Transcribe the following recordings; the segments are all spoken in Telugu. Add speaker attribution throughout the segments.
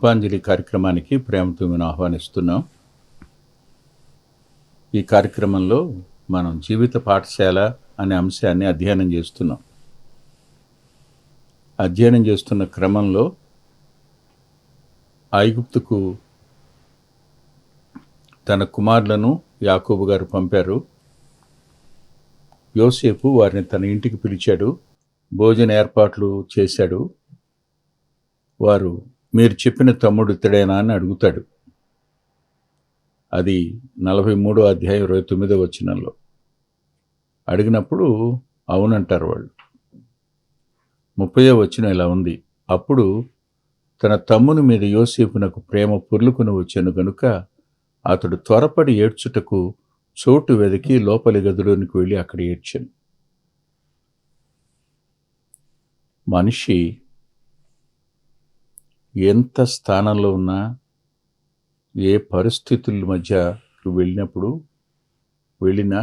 Speaker 1: పుష్పాంజలి కార్యక్రమానికి ప్రేమతో మేము ఆహ్వానిస్తున్నాం. ఈ కార్యక్రమంలో మనం జీవిత పాఠశాల అనే అంశాన్ని అధ్యయనం చేస్తున్నాం. అధ్యయనం చేస్తున్న క్రమంలో ఐగుప్తుకు తన కుమారులను యాకోబు గారు పంపారు. యోసేపు వారిని తన ఇంటికి పిలిచాడు, భోజన ఏర్పాట్లు చేశాడు. వారు, మీరు చెప్పిన తమ్ముడు ఇతడేనా అని అడుగుతాడు. అది 43వ అధ్యాయం 29వ వచనంలో. అడిగినప్పుడు అవునంటారు వాళ్ళు. 30వ వచనం ఇలా ఉంది, అప్పుడు తన తమ్ముని మీద యోసేపునకు ప్రేమ పొర్లుకుని వచ్చాను గనుక అతడు త్వరపడి ఏడ్చుటకు చోటు వెదికి లోపలి గదిలోనికి వెళ్ళి అక్కడ ఏడ్చాను. మనిషి ఎంత స్థానంలో ఉన్నా, ఏ పరిస్థితుల మధ్య వెళ్ళినా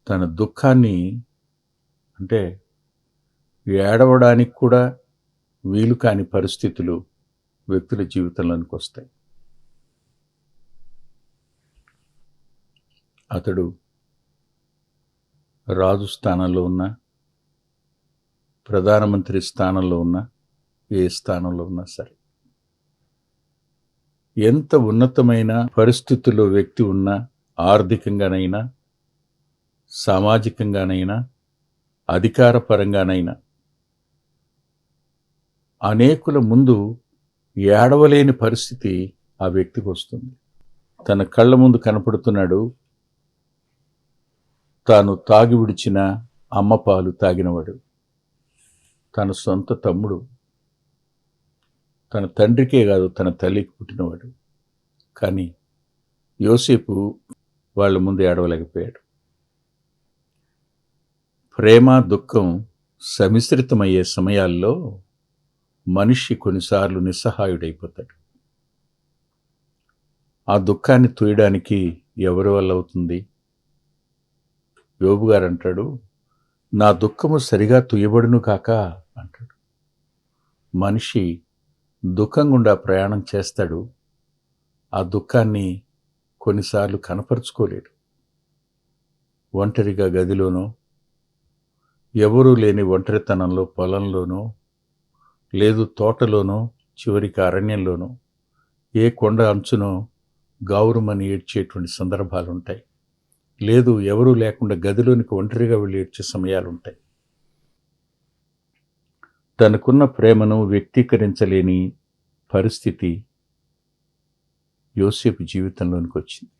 Speaker 1: తన దుఃఖాన్ని, అంటే ఏడవడానికి కూడా వీలు కాని పరిస్థితులు వ్యక్తుల జీవితంలోనికి వస్తాయి. అతడు రాజు స్థానంలో ఉన్నా, ప్రధానమంత్రి స్థానంలో ఉన్నా, ఏ స్థానంలో ఉన్నా సరే, ఎంత ఉన్నతమైన పరిస్థితుల్లో వ్యక్తి ఉన్నా, ఆర్థికంగానైనా, సామాజికంగానైనా, అధికారపరంగానైనా అనేకుల ముందు ఏడవలేని పరిస్థితి ఆ వ్యక్తికి వస్తుంది. తన కళ్ళ ముందు కనపడుతున్నాడు, తాను తాగి విడిచిన అమ్మ పాలు తాగినవాడు, తన సొంత తమ్ముడు, తన తండ్రికే కాదు తన తల్లికి పుట్టినవాడు. కానీ యోసేపు వాళ్ళ ముందు ఏడవలేకపోయాడు. ప్రేమ దుఃఖం సమిశ్రితమయ్యే సమయాల్లో మనిషి కొన్నిసార్లు నిస్సహాయుడైపోతాడు. ఆ దుఃఖాన్ని తూయడానికి ఎవరి వల్ల అవుతుంది? యోబు గారు అంటాడు, నా దుఃఖము సరిగా తుయ్యబడును కాక అంటాడు. మనిషి దుఃఖం గుండా ప్రయాణం చేస్తాడు. ఆ దుఃఖాన్ని కొన్నిసార్లు కనపరుచుకోలేడు. ఒంటరిగా గదిలోనో, ఎవరూ లేని ఒంటరితనంలో పొలంలోనో, లేదు తోటలోనో, చివరికి అరణ్యంలోనో, ఏ కొండ అంచునో గావురుమని ఏడ్చేటువంటి సందర్భాలు ఉంటాయి. లేదు ఎవరూ లేకుండా గదిలోనికి ఒంటరిగా వెళ్ళి ఏడ్చే సమయాలుంటాయి. తనకున్న ప్రేమను వ్యక్తీకరించలేని పరిస్థితి యోసేపు జీవితంలోనికి వచ్చింది.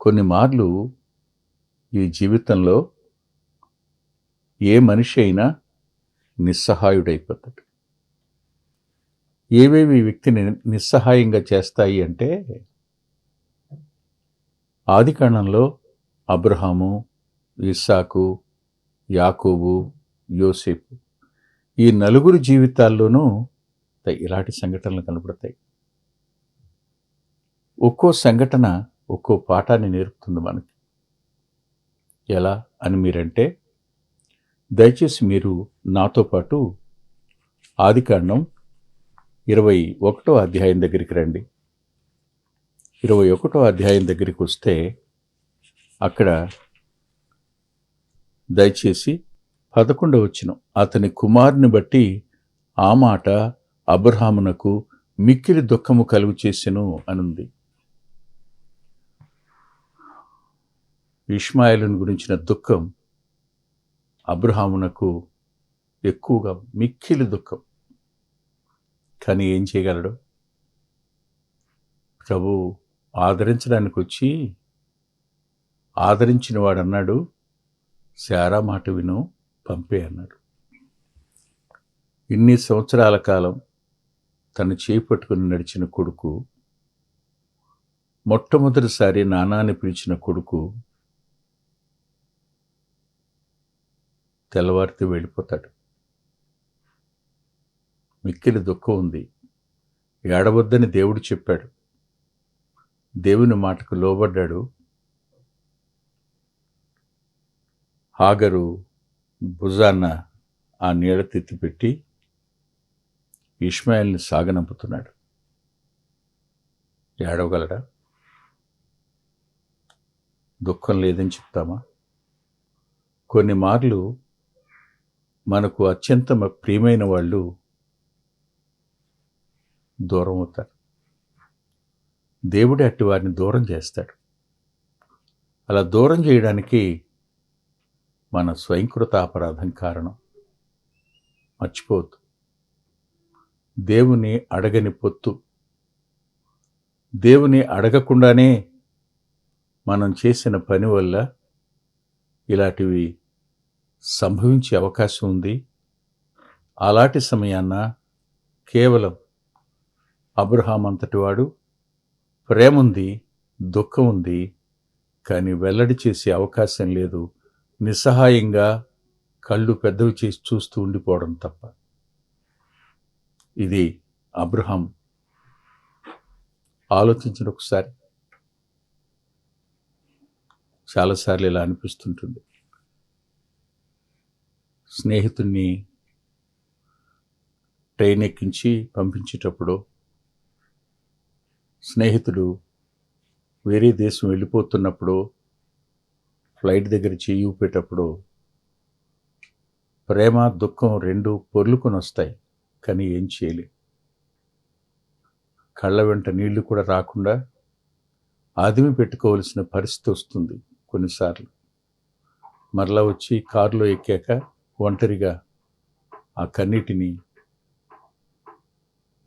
Speaker 1: కొన్ని మార్లు ఈ జీవితంలో ఏ మనిషి అయినా నిస్సహాయుడైపోతాడు. ఏవేవి వ్యక్తిని నిస్సహాయంగా చేస్తాయి అంటే, ఆదికాండంలో అబ్రహాము, ఇస్సాకు, యాకోబు, యోసేపు, ఈ నలుగురు జీవితాల్లోనూ ఇలాంటి సంఘటనలు కనబడతాయి. ఒక్కో సంఘటన ఒక్కో పాఠాన్ని నేర్పుతుంది మనకి. ఎలా అని మీరంటే, దయచేసి మీరు నాతో పాటు ఆదికాండం 21వ అధ్యాయం దగ్గరికి రండి. 21వ అధ్యాయం దగ్గరికి వస్తే అక్కడ దయచేసి 11వ వచనం, అతని కుమారుని బట్టి ఆ మాట అబ్రహామునకు మిక్కిలి దుఃఖము కలుగు చేసెను అనుంది. ఇష్మాయేలును గురించిన దుఃఖం అబ్రహామునకు ఎక్కువగా, మిక్కిలి దుఃఖం. కానీ ఏం చేయగలడు? ప్రభు ఆదరించడానికి వచ్చి ఆదరించిన వాడు అన్నాడు, శారా మాట విను, పంపే అన్నాడు. ఇన్ని సంవత్సరాల కాలం తను చేయి పట్టుకుని నడిచిన కొడుకు, మొట్టమొదటిసారి నానాని పిలిచిన కొడుకు తెల్లవారితే వెళ్ళిపోతాడు. మిక్కిలి దుఃఖం ఉంది. ఏడవద్దని దేవుడు చెప్పాడు. దేవుని మాటకు లోబడ్డాడు. హాగరు భుజాన్న ఆ నీడ తెత్తిపెట్టి ఇష్మాయిల్ని సాగనంపుతున్నాడు. ఏడవగలడా? దుఃఖం లేదని చెప్తామా? కొన్ని మార్లు మనకు అత్యంత ప్రియమైన వాళ్ళు దూరం అవుతారు. దేవుడే అట్టి వారిని దూరం చేస్తాడు. అలా దూరం చేయడానికి మన స్వయంకృత అపరాధం కారణం. మర్చిపోవద్దు. దేవుని అడగని పొత్తు, దేవుని అడగకుండానే మనం చేసిన పని వల్ల ఇలాంటివి సంభవించే అవకాశం ఉంది. అలాంటి సమయాన్న కేవలం అబ్రహాం అంతటి వాడు ప్రేమ ఉంది, దుఃఖం ఉంది, కానీ వెల్లడి చేసే అవకాశం లేదు. నిస్సహాయంగా కళ్ళు పెద్దవి చేసి చూస్తూ ఉండిపోవడం తప్ప. ఇది అబ్రహాం. ఆలోచించిన ఒకసారి. చాలాసార్లు ఇలా అనిపిస్తుంటుంది. స్నేహితుడిని ట్రైన్ ఎక్కించి పంపించేటప్పుడు, స్నేహితుడు వేరే దేశం వెళ్ళిపోతున్నప్పుడు, ఫ్లైట్ దగ్గర చేయి ఊపేటప్పుడు ప్రేమ దుఃఖం రెండు పొర్లుకొని వస్తాయి. కానీ ఏం చేయలేం. కళ్ళ వెంట నీళ్లు కూడా రాకుండా ఆదిమి పెట్టుకోవలసిన పరిస్థితి వస్తుంది కొన్నిసార్లు. మరలా వచ్చి కారులో ఎక్కాక ఒంటరిగా ఆ కన్నీటిని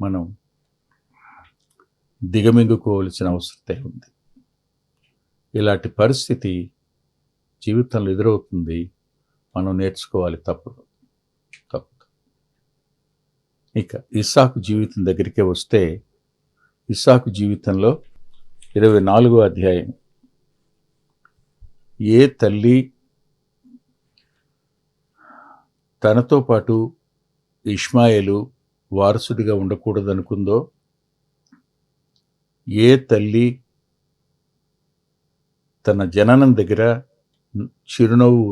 Speaker 1: మనం దిగమింగుకోవలసిన అవసరం ఉంది. ఇలాంటి పరిస్థితి జీవితంలో ఎదురవుతుంది. మనం నేర్చుకోవాలి. తప్పదు. ఇక ఇస్సాకు జీవితం దగ్గరికే వస్తే, ఇస్సాకు జీవితంలో 24వ అధ్యాయం. ఏ తల్లి తనతో పాటు ఇష్మాయేలు వారసుడిగా ఉండకూడదనుకుందో, ఏ తల్లి తన జననం దగ్గర చిరునవ్వు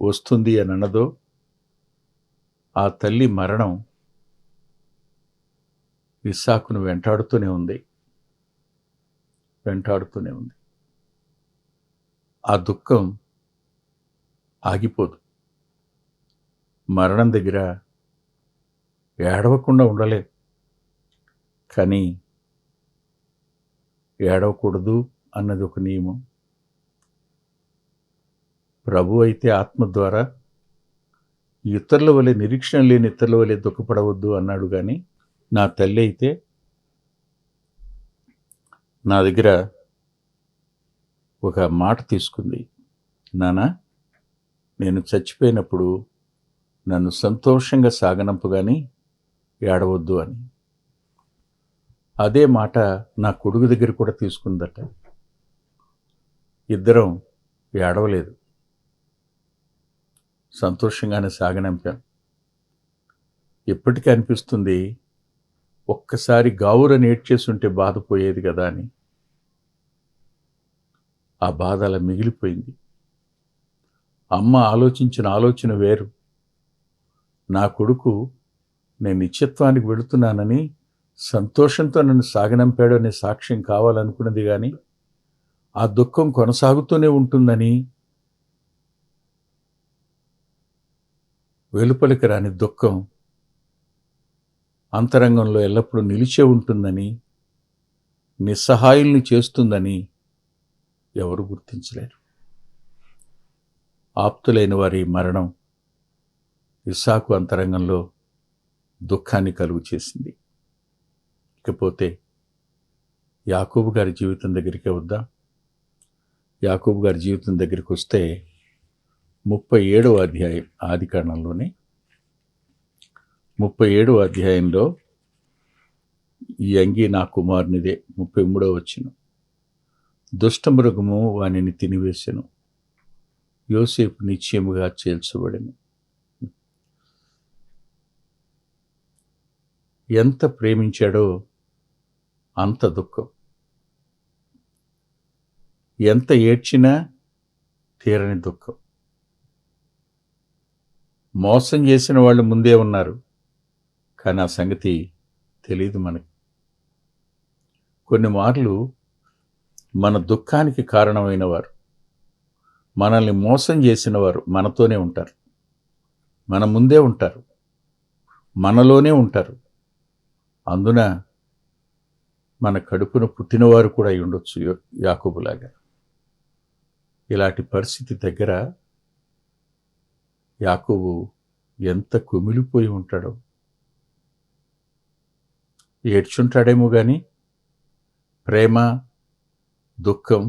Speaker 1: వస్తుంది అని అన్నదో, ఆ తల్లి మరణం ఇస్సాకును వెంటాడుతూనే ఉంది. ఆ దుఃఖం ఆగిపోదు. మరణం దగ్గర ఏడవకుండా ఉండలే, కానీ ఏడవకూడదు అన్నది ఒక నియమం. ప్రభు అయితే ఆత్మ ద్వారా ఇతరుల వలె, నిరీక్షణ లేని ఇతరుల వలె దుఃఖపడవద్దు అన్నాడు. కానీ నా తల్లి అయితే నా దగ్గర ఒక మాట తీసుకుంది, నానా నేను చచ్చిపోయినప్పుడు నన్ను సంతోషంగా సాగనంపగాని ఏడవద్దు అని. అదే మాట నా కొడుకు దగ్గర కూడా తీసుకుందట. ఇద్దరం ఏడవలేదు, సంతోషంగానే సాగనంపాం. ఎప్పటికీ అనిపిస్తుంది, ఒక్కసారి గావురని ఏడ్చేస్తుంటే బాధపోయేది కదా అని. ఆ బాధ అలా మిగిలిపోయింది. అమ్మ ఆలోచించిన ఆలోచన వేరు. నా కొడుకు నేను నిత్యత్వానికి వెళుతున్నానని సంతోషంతో నన్ను సాగనంపాడు అనే సాక్ష్యం కావాలనుకున్నది. కానీ ఆ దుఃఖం కొనసాగుతూనే ఉంటుందని, వెలుపలికి రాని దుఃఖం అంతరంగంలో ఎల్లప్పుడూ నిలిచే ఉంటుందని, నిస్సహాయుల్ని చేస్తుందని ఎవరు గుర్తించలేరు. ఆప్తులైన వారి మరణం ఇస్సాకు అంతరంగంలో దుఃఖాన్ని కలుగు చేసింది. ఇకపోతే యాకోబు గారి జీవితం దగ్గరికే వద్దాం. యాకోబు గారి జీవితం దగ్గరికి వస్తే 37వ అధ్యాయం, ఆదికాండంలోనే 37వ అధ్యాయంలో ఈ అంగీ నా కుమారునిదే. 33వ వచనం. దుష్టమృగము వానిని తినివేసెను, యోసేపు నిశ్చయముగా చేల్చబడెను. ఎంత ప్రేమించాడో అంత దుఃఖం. ఎంత ఏడ్చినా తీరని దుఃఖం. మోసం చేసిన వాళ్ళు ముందే ఉన్నారు, కానీ ఆ సంగతి తెలియదు మనకి. కొన్ని మార్లు మన దుఃఖానికి కారణమైన వారు, మనల్ని మోసం చేసిన వారు మనతోనే ఉంటారు, మన ముందే ఉంటారు, మనలోనే ఉంటారు. అందున మన కడుపున పుట్టినవారు కూడా అయి ఉండొచ్చు, యాకోబులాగా. ఇలాంటి పరిస్థితి దగ్గర యాకోబు ఎంత కుమిలిపోయి ఉంటాడో. ఏడ్చుంటాడేమో కానీ ప్రేమ దుఃఖం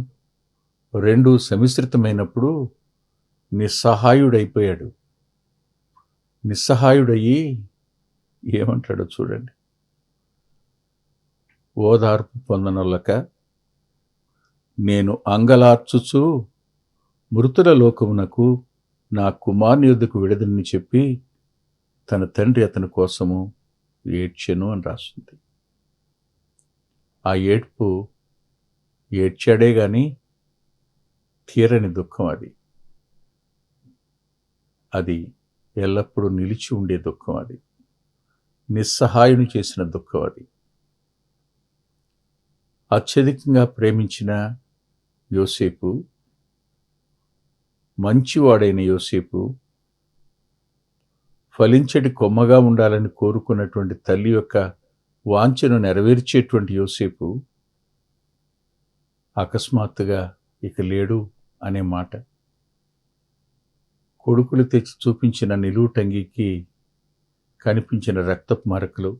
Speaker 1: రెండూ సమిశ్రితమైనప్పుడు నిస్సహాయుడైపోయాడు. నిస్సహాయుడయ్యి ఏమంటాడో చూడండి. ఓదార్పు పొందనొల్లక నేను అంగలార్చుచు మృతుల లోకమునకు నా కుమారుని యొద్దకు విడదని చెప్పి తన తండ్రి అతని కోసము ఏడ్చెను అని రాస్తుంది. ఆ ఏడ్పు ఏడ్చాడే గాని తీరని దుఃఖం అది. అది ఎల్లప్పుడూ నిలిచి ఉండే దుఃఖం అది. నిస్సహాయుని చేసిన దుఃఖం అది. అత్యధికంగా ప్రేమించిన యోసేపు, మంచివాడైన యోసేపు, ఫలించటి కొమ్మగా ఉండాలని కోరుకున్నటువంటి తల్లి యొక్క వాంఛను నెరవేర్చేటువంటి యోసేపు అకస్మాత్తుగా ఇక లేడు అనే మాట. కొడుకులు తెచ్చి చూపించిన నిలువుటంగికి కనిపించిన రక్తపు మరకలు,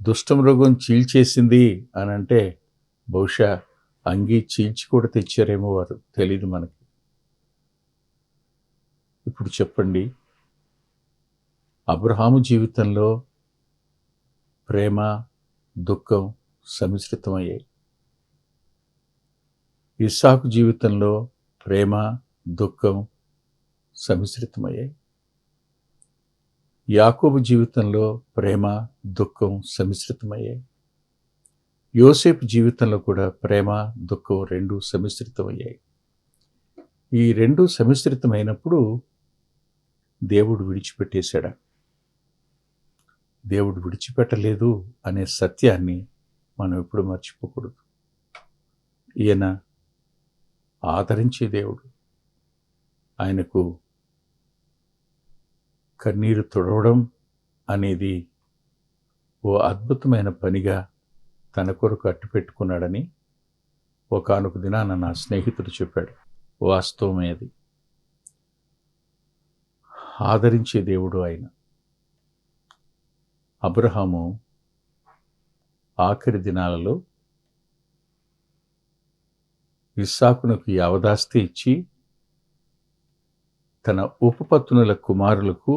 Speaker 1: దుష్టమృగం చీల్చేసింది అని అంటే బహుశా అంగీ చీల్చి కూడా తెచ్చారేమో వారు, తెలీదు మనకి. ఇప్పుడు చెప్పండి, అబ్రహాము జీవితంలో ప్రేమ దుఃఖం సమిశ్రితమయ్యాయి. ఇస్సాకు జీవితంలో ప్రేమ దుఃఖం సమిశ్రితమయ్యాయి. యాకోబు జీవితంలో ప్రేమ దుఃఖం సమిశ్రితమయ్యాయి. యోసేపు జీవితంలో కూడా ప్రేమ దుఃఖం రెండూ సమిశ్రితమయ్యాయి. ఈ రెండూ సమిశ్రితమైనప్పుడు దేవుడు విడిచిపెట్టేశాడా? దేవుడు విడిచిపెట్టలేదు అనే సత్యాన్ని మనం ఎప్పుడు మర్చిపోకూడదు. ఈయన ఆదరించే దేవుడు. ఆయనకు కన్నీరు తుడవడం అనేది ఓ అద్భుతమైన పనిగా తన కొరకు అట్టిపెట్టుకున్నాడని ఒకానొక దినాన నా స్నేహితుడు చెప్పాడు. వాస్తవమే అది. ఆదరించే దేవుడు ఆయన. అబ్రహాము ఆఖరి దినాలలో ఇస్సాకునకు యావదాస్తి ఇచ్చి తన ఉపపత్నుల కుమారులకు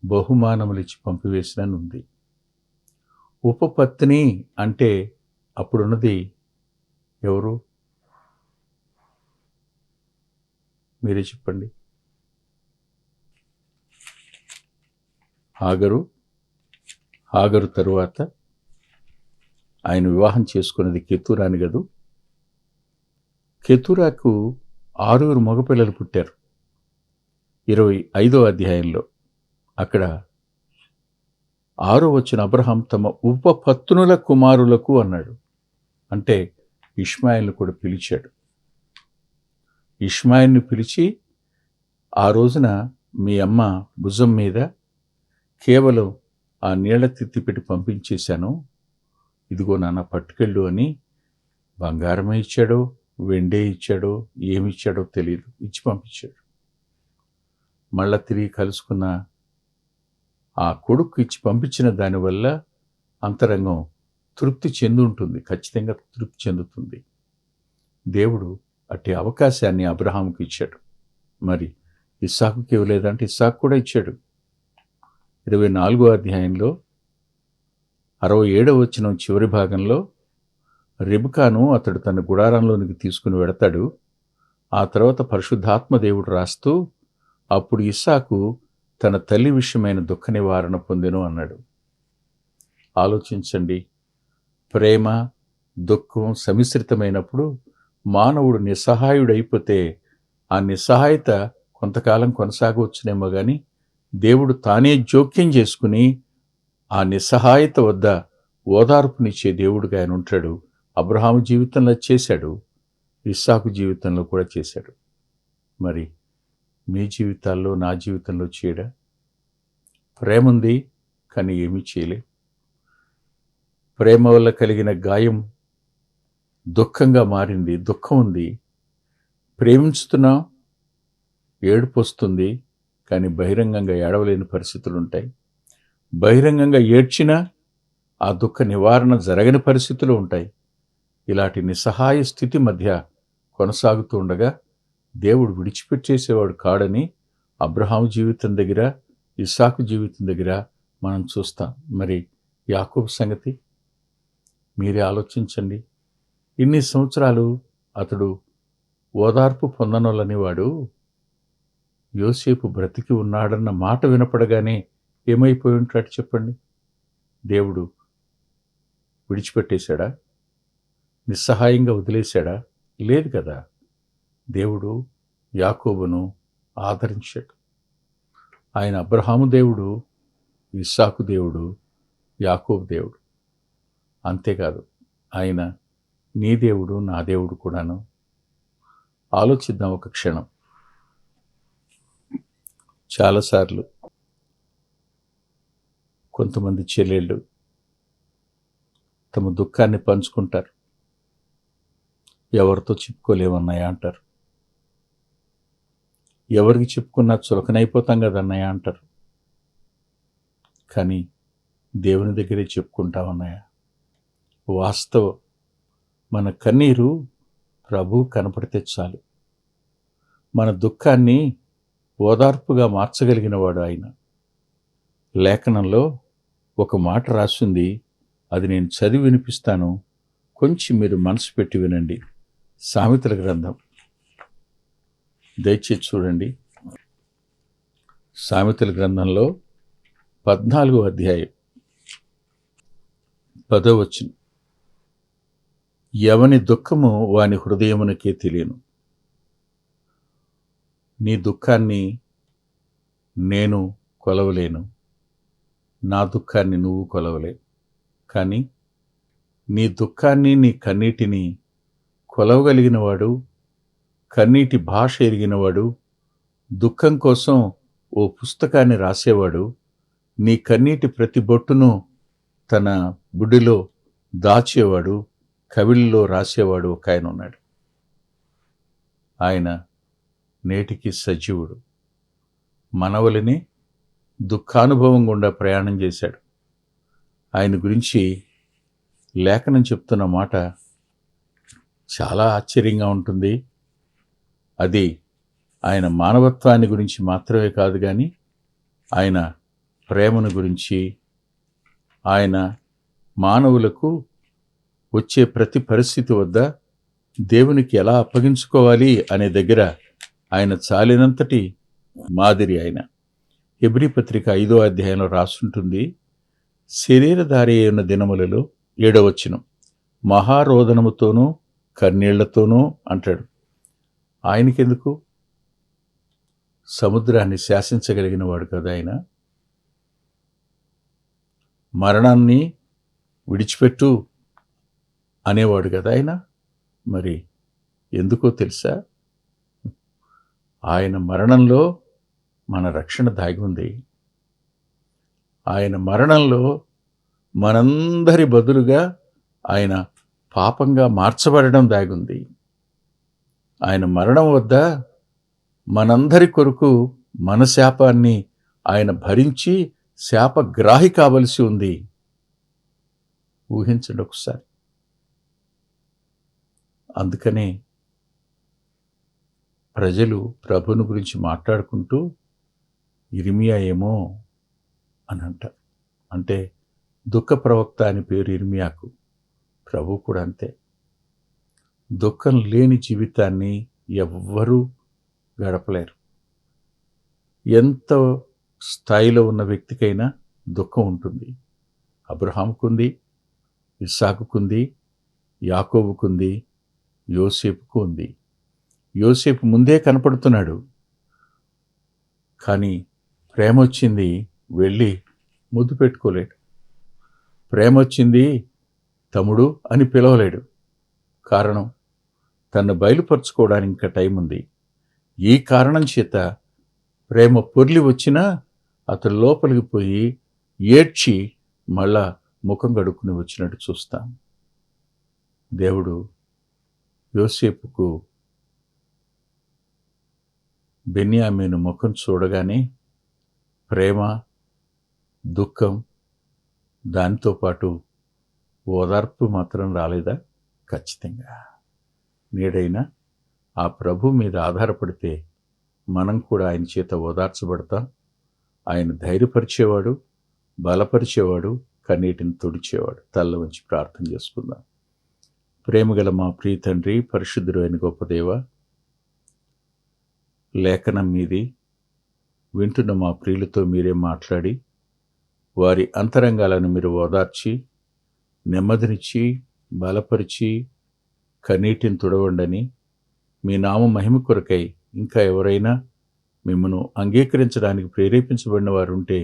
Speaker 1: బహుమానములిచ్చి పంపివేసిననుంది. ఉపపత్ని అంటే అప్పుడున్నది ఎవరు? మీరే చెప్పండి. హాగరు తరువాత ఆయన వివాహం చేసుకున్నది కెతూరాని గదు. కెతూరాకు 6 మగపిల్లలు పుట్టారు. 25వ అధ్యాయంలో అక్కడ 6వ వచనం అబ్రహాం తమ ఉపపత్నుల కుమారులకు అన్నాడు. అంటే ఇష్మాయిల్ని కూడా పిలిచాడు. ఇష్మాయిల్ని పిలిచి, ఆ రోజున మీ అమ్మ భుజం మీద కేవలం ఆ నీళ్ల తిత్తిపెట్టి పంపించేశాను, ఇదిగో నాన్న పట్టుకెళ్ళు అని బంగారమే ఇచ్చాడో వెండే ఇచ్చాడో ఏమిచ్చాడో తెలియదు, ఇచ్చి పంపించాడు. మళ్ళా తిరిగి కలుసుకున్న ఆ కొడుకు ఇచ్చి పంపించిన దానివల్ల అంతరంగం తృప్తి చెంది ఉంటుంది, ఖచ్చితంగా తృప్తి చెందుతుంది. దేవుడు అట్టి అవకాశాన్ని అబ్రహాముకి ఇచ్చాడు. మరి ఇస్సాకుకి ఇవ్వలేదంటే ఇస్సాకు కూడా ఇచ్చాడు. 24వ అధ్యాయంలో 67వ వచనం చివరి భాగంలో రెబెకాను అతడు తన గుడారంలోనికి తీసుకుని వెడతాడు. ఆ తర్వాత పరిశుద్ధాత్మ దేవుడు రాస్తూ, అప్పుడు ఇస్సాకు తన తల్లి విషయమైన దుఃఖ నివారణ పొందెను అన్నాడు. ఆలోచించండి, ప్రేమ దుఃఖం సమిశ్రితమైనప్పుడు మానవుడు నిస్సహాయుడైపోతే ఆ నిస్సహాయత కొంతకాలం కొనసాగవచ్చునేమో కానీ దేవుడు తానే జోక్యం చేసుకుని ఆ నిస్సహాయత వద్ద ఓదార్పునిచ్చే దేవుడుగా ఆయన ఉంటాడు. అబ్రహాము జీవితంలో చేశాడు, ఇస్సాకు జీవితంలో కూడా చేశాడు. మరి మీ జీవితాల్లో, నా జీవితంలో చేయడా? ప్రేమ ఉంది కానీ ఏమీ చేయలే. ప్రేమ వల్ల కలిగిన గాయం దుఃఖంగా మారింది. దుఃఖం ఉంది, ప్రేమించుతున్నాం, ఏడుపు వస్తుంది, కానీ బహిరంగంగా ఏడవలేని పరిస్థితులు ఉంటాయి. బహిరంగంగా ఏడ్చినా ఆ దుఃఖ నివారణ జరగని పరిస్థితులు ఉంటాయి. ఇలాంటి నిస్సహాయ స్థితి మధ్య కొనసాగుతూ ఉండగా దేవుడు విడిచిపెట్టేసేవాడు కాడని అబ్రహాము జీవితం దగ్గర, ఇస్సాకు జీవితం దగ్గర మనం చూస్తాం. మరి యాకోబు సంగతి మీరే ఆలోచించండి. ఇన్ని సంవత్సరాలు అతడు ఓదార్పు పొందనోలని వాడు యోసేపు బ్రతికి ఉన్నాడన్న మాట వినపడగానే ఏమైపోయి ఉంటాడు చెప్పండి? దేవుడు విడిచిపెట్టేశాడా? నిస్సహాయంగా వదిలేశాడా? లేదు కదా. దేవుడు యాకోబును ఆదరించాడు. ఆయన అబ్రహాము దేవుడు, ఇస్సాకు దేవుడు, యాకోబు దేవుడు. అంతేకాదు, ఆయన నీ దేవుడు, నా దేవుడు కూడాను. ఆలోచిద్దాం ఒక క్షణం. చాలాసార్లు కొంతమంది చెల్లెళ్ళు తమ దుఃఖాన్ని పంచుకుంటారు. ఎవరితో చెప్పుకోలేమన్నాయా అంటారు. ఎవరికి చెప్పుకున్నా చులకనైపోతాం కదా అన్నయ్య అంటారు. కానీ దేవుని దగ్గరే చెప్పుకుంటామన్నాయా? వాస్తవం, మన కన్నీరు ప్రభువు కనపడితే చాలు. మన దుఃఖాన్ని ఓదార్పుగా మార్చగలిగిన వాడు ఆయన. లేఖనంలో ఒక మాట రాసింది, అది నేను చదివి వినిపిస్తాను, కొంచెం మీరు మనసు పెట్టి వినండి. సామెతల గ్రంథం దయచేసి చూడండి. సామెతల గ్రంథంలో 14వ అధ్యాయం 10వ వచనం. ఎవని దుఃఖము వాని హృదయమునకే తెలియను. నీ దుఃఖాన్ని నేను కొలవలేను, నా దుఃఖాన్ని నువ్వు కొలవలేవు. కానీ నీ దుఃఖాన్ని, నీ కన్నీటిని కొలవగలిగినవాడు, కన్నీటి భాష ఎరిగినవాడు, దుఃఖం కోసం ఓ పుస్తకాన్ని రాసేవాడు, నీ కన్నీటి ప్రతి బొట్టును తన బుడిలో దాచేవాడు, కవిళ్ళలో రాసేవాడు ఒక ఆయన ఉన్నాడు. ఆయన నేటికి సజీవుడు. మనవలనే దుఃఖానుభవం గుండా ప్రయాణం చేశాడు. ఆయన గురించి లేఖనం చెప్తున్న మాట చాలా ఆశ్చర్యంగా ఉంటుంది. అది ఆయన మానవత్వాన్ని గురించి మాత్రమే కాదు, కానీ ఆయన ప్రేమను గురించి, ఆయన మానవులకు వచ్చే ప్రతి పరిస్థితి వద్ద దేవునికి ఎలా అప్పగించుకోవాలి అనే దగ్గర ఆయన చాలినంతటి మాదిరి. ఆయన హెబ్రీ పత్రిక 5వ అధ్యాయంలో రాసుంటుంది, శరీరధారి అయిన దినములలో 7వ వచనం, మహారోదనముతోనూ కన్నీళ్లతోనూ అంటాడు. ఆయనకెందుకు? సముద్రాన్ని శాసించగలిగిన వాడు కదా ఆయన. మరణాన్ని విడిచిపెట్టు అనేవాడు కదా ఆయన. మరి ఎందుకో తెలుసా? ఆయన మరణంలో మన రక్షణ దాగి ఉంది. ఆయన మరణంలో మనందరి బదులుగా ఆయన పాపంగా మార్చబడడం దాగుంది. ఆయన మరణం వద్ద మనందరి కొరకు మన శాపాన్ని ఆయన భరించి శాపగ్రాహి కావలసి ఉంది. ఊహించండి ఒకసారి. అందుకనే ప్రజలు ప్రభుని గురించి మాట్లాడుకుంటూ ఇర్మియా ఏమో అని అంటారు. అంటే దుఃఖ ప్రవక్త అని పేరు ఇర్మియాకు. ప్రభు కూడా అంతే. దుఃఖం లేని జీవితాన్ని ఎవ్వరూ గడపలేరు. ఎంత స్థాయిలో ఉన్న వ్యక్తికైనా దుఃఖం ఉంటుంది. అబ్రహాముకుంది, ఇస్సాకుకుంది, యాకోబుకుంది, యోసేపుకు ఉంది. యోసేపు ముందే కనపడుతున్నాడు. కానీ ప్రేమ వచ్చింది, వెళ్ళి ముద్దు పెట్టుకోలేడు. ప్రేమ వచ్చింది, తమ్ముడు అని పిలవలేడు. కారణం, తను బయలుపరుచుకోవడానికి ఇంకా టైం ఉంది. ఈ కారణం చేత ప్రేమ పొర్లి వచ్చినా అతడు లోపలికి పోయి ఏడ్చి మళ్ళా ముఖం కడుక్కుని వచ్చినట్టు చూస్తాం. దేవుడు యోసేపుకు బెన్యామీను ముఖం చూడగానే ప్రేమ, దుఃఖం, దానితో పాటు ఓదార్పు మాత్రం రాలేదా? ఖచ్చితంగా. నేడైనా ఆ ప్రభు మీద ఆధారపడితే మనం కూడా ఆయన చేత ఓదార్చబడతాం. ఆయన ధైర్యపరిచేవాడు, బలపరిచేవాడు, కన్నీటిని తుడిచేవాడు. తల్ల వంచి ప్రార్థన చేసుకుందాం. ప్రేమగల మా ప్రియ తండ్రి, పరిశుద్ధుడు అయిన గొప్ప దేవ, లేఖనం మీది వింటున్న మా ప్రియులతో మీరే మాట్లాడి వారి అంతరంగాలను మీరు ఓదార్చి నెమ్మదినిచ్చి బలపరిచి కన్నీటిని తుడవండని, మీ నామ మహిమ కొరకై ఇంకా ఎవరైనా మిమ్మను అంగీకరించడానికి ప్రేరేపించబడిన వారు ఉంటే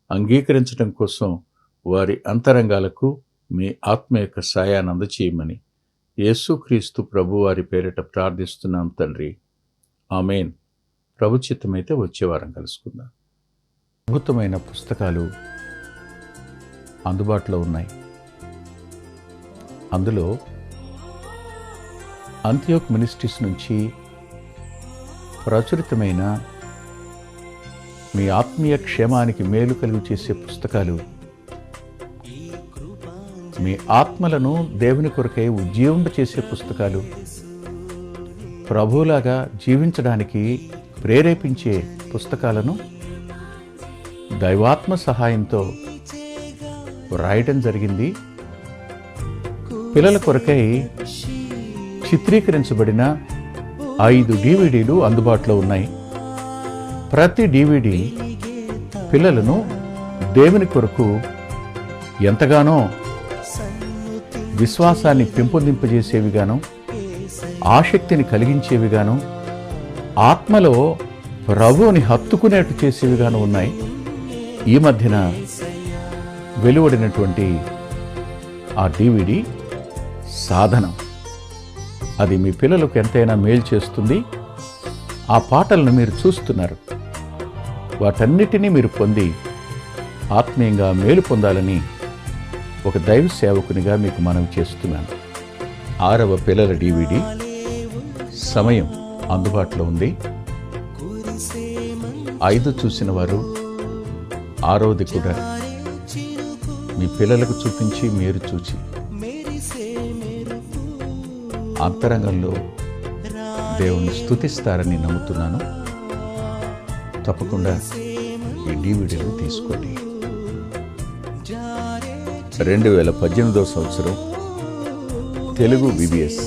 Speaker 1: అంగీకరించడం కోసం వారి అంతరంగాలకు మీ ఆత్మ యొక్క సాయాన్ని అందచేయమని యేసుక్రీస్తు ప్రభు వారి పేరిట ప్రార్థిస్తున్నాం తండ్రి. ఆమేన్. ప్రభు చిత్తమైతే వచ్చే వారం కలుసుకుందాం. అద్భుతమైన పుస్తకాలు అందుబాటులో ఉన్నాయి. అందులో అంత్యోక్ మినిస్ట్రీస్ నుంచి ప్రచురితమైన మీ ఆత్మీయ క్షేమానికి మేలు కలుగు చేసే పుస్తకాలు, మీ ఆత్మలను దేవుని కొరకై ఉజ్జీవింప చేసే పుస్తకాలు, ప్రభువులాగా జీవించడానికి ప్రేరేపించే పుస్తకాలను దైవాత్మ సహాయంతో రాయటం జరిగింది. పిల్లల కొరకై చిత్రీకరించబడిన 5 DVDలు అందుబాటులో ఉన్నాయి. ప్రతి DVD పిల్లలను దేవుని కొరకు ఎంతగానో విశ్వాసాన్ని పెంపొందింపజేసేవిగాను, ఆసక్తిని కలిగించేవిగాను, ఆత్మలో ప్రభువుని హత్తుకునేట్టు చేసేవిగాను ఉన్నాయి. ఈ మధ్యన వెలువడినటువంటి ఆ DVD సాధనం, అది మీ పిల్లలకు ఎంతైనా మేలు చేస్తుంది. ఆ పాటలను మీరు చూస్తున్నారు. వాటన్నిటినీ మీరు పొంది ఆత్మీయంగా మేలు పొందాలని ఒక దైవ సేవకునిగా మీకు మనవి చేస్తున్నాను. 6వ పిల్లల DVD సమయం అందుబాటులో ఉంది. 5 చూసిన వారు 6వది కూడా మీ పిల్లలకు చూపించి మీరు చూచి అంతరంగంలో దేవుణ్ణి స్తుతిస్తారని నమ్ముతున్నాను. తప్పకుండా ఈ DVDలు తీసుకోండి. 2018వ సంవత్సరం తెలుగు VBS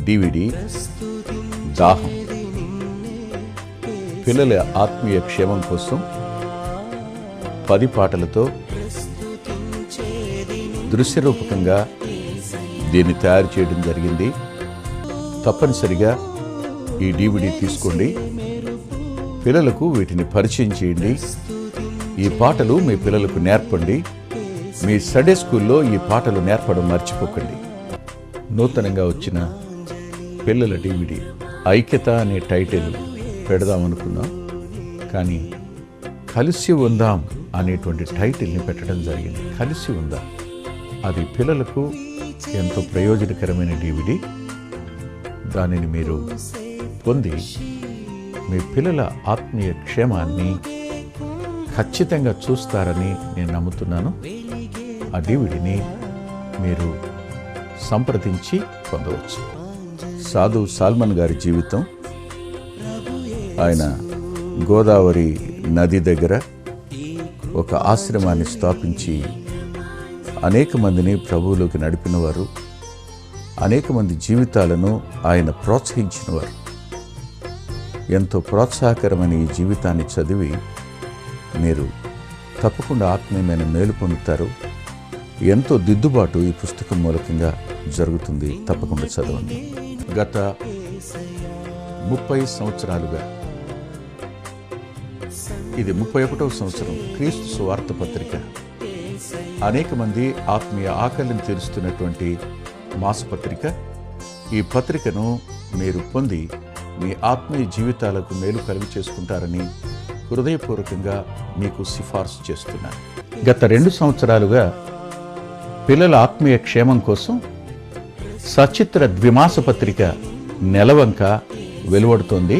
Speaker 1: DVD దాహం, పిల్లల ఆత్మీయ క్షేమం కోసం 10 పాటలతో దృశ్యరూపకంగా దీన్ని తయారు చేయడం జరిగింది. తప్పనిసరిగా ఈ DVD తీసుకోండి. పిల్లలకు వీటిని పరిచయం చేయండి. ఈ పాటలు మీ పిల్లలకు నేర్పండి. మీ సండే స్కూల్లో ఈ పాటలు నేర్పడం మర్చిపోకండి. నూతనంగా వచ్చిన పిల్లల DVD ఐక్యత అనే టైటిల్ పెడదామనుకున్నాం, కానీ కలిసి ఉందాం అనేటువంటి టైటిల్ని పెట్టడం జరిగింది. కలిసి ఉందాం, అది పిల్లలకు ఎంతో ప్రయోజనకరమైన DVD. దానిని మీరు పొంది మీ పిల్లల ఆత్మీయ క్షేమాన్ని ఖచ్చితంగా చూస్తారని నేను నమ్ముతున్నాను. ఆ DVDని మీరు సంప్రదించి పొందవచ్చు. సాధు సాల్మన్ గారి జీవితం, ఆయన గోదావరి నది దగ్గర ఒక ఆశ్రమాన్ని స్థాపించి అనేక మందిని ప్రభువులోకి నడిపినవారు, అనేక మంది జీవితాలను ఆయన ప్రోత్సహించినవారు. ఎంతో ప్రోత్సాహకరమైన ఈ జీవితాన్ని చదివి మీరు తప్పకుండా ఆత్మీయమైన మేలు పొందుతారు. ఎంతో దిద్దుబాటు ఈ పుస్తకం మూలకంగా జరుగుతుంది. తప్పకుండా చదవండి. గత 30 సంవత్సరాలుగా ఇది 31వ సంవత్సరం క్రీస్తు సువార్త పత్రిక. అనేక మంది ఆత్మీయ ఆకలిని తీరుస్తున్నటువంటి మాసపత్రిక. ఈ పత్రికను మీరు పొంది మీ ఆత్మీయ జీవితాలకు మేలు కలుగు చేసుకుంటారని హృదయపూర్వకంగా మీకు సిఫార్సు చేస్తున్నాను. గత 2 సంవత్సరాలుగా పిల్లల ఆత్మీయ క్షేమం కోసం సచిత్ర ద్విమాస పత్రిక నెలవంక వెలువడుతోంది.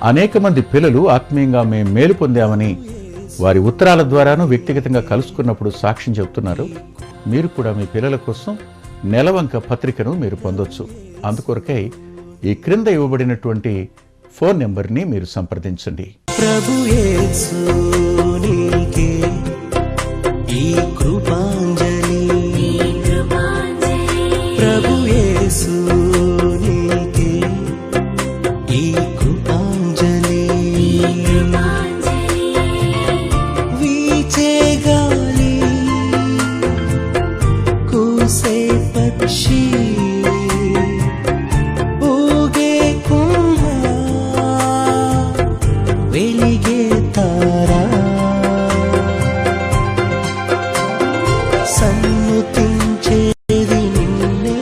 Speaker 1: అనేక మంది పిల్లలు ఆత్మీయంగా మేము మేలు పొందామని వారి ఉత్తరాల ద్వారాను వ్యక్తిగతంగా కలుసుకున్నప్పుడు సాక్ష్యం చెబుతున్నారు. మీరు కూడా మీ పిల్లల కోసం నెలవంక పత్రికను మీరు పొందొచ్చు. అందుకొరకై ఈ క్రింద ఇవ్వబడినటువంటి ఫోన్ నెంబర్ని మీరు సంప్రదించండి.
Speaker 2: ప్రభు యేసు నీకే ఈ కృపాంజలి, ప్రభు యేసు నీకే ఈ కృపాంజలి. వీచే గాలి, కూసే పక్షి, ఊగే కుంభ, వెలిగే తారా, సన్నుతించేది నిన్నే.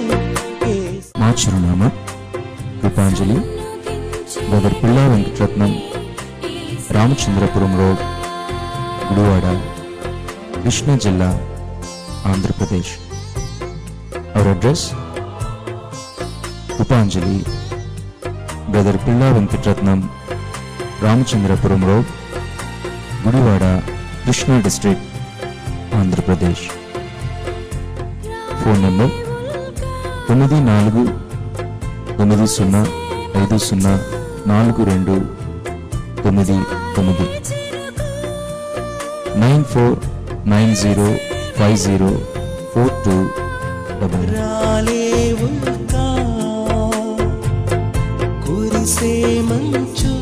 Speaker 3: మా చిరునామా కృపాంజలి, బ్రదర్ పిల్లా వెంకటరత్నం, రామచంద్రపురం రోడ్, గుడివాడ, కృష్ణా జిల్లా, Andhra Pradesh. Our address Krupanjali, brother Pilla Venkataratnam, Ramachandrapuram road, Gudivada, Krishna district, Andhra Pradesh. Phone number 9490504299 9490504299.
Speaker 2: రాలేవుగా కురిసే మంచు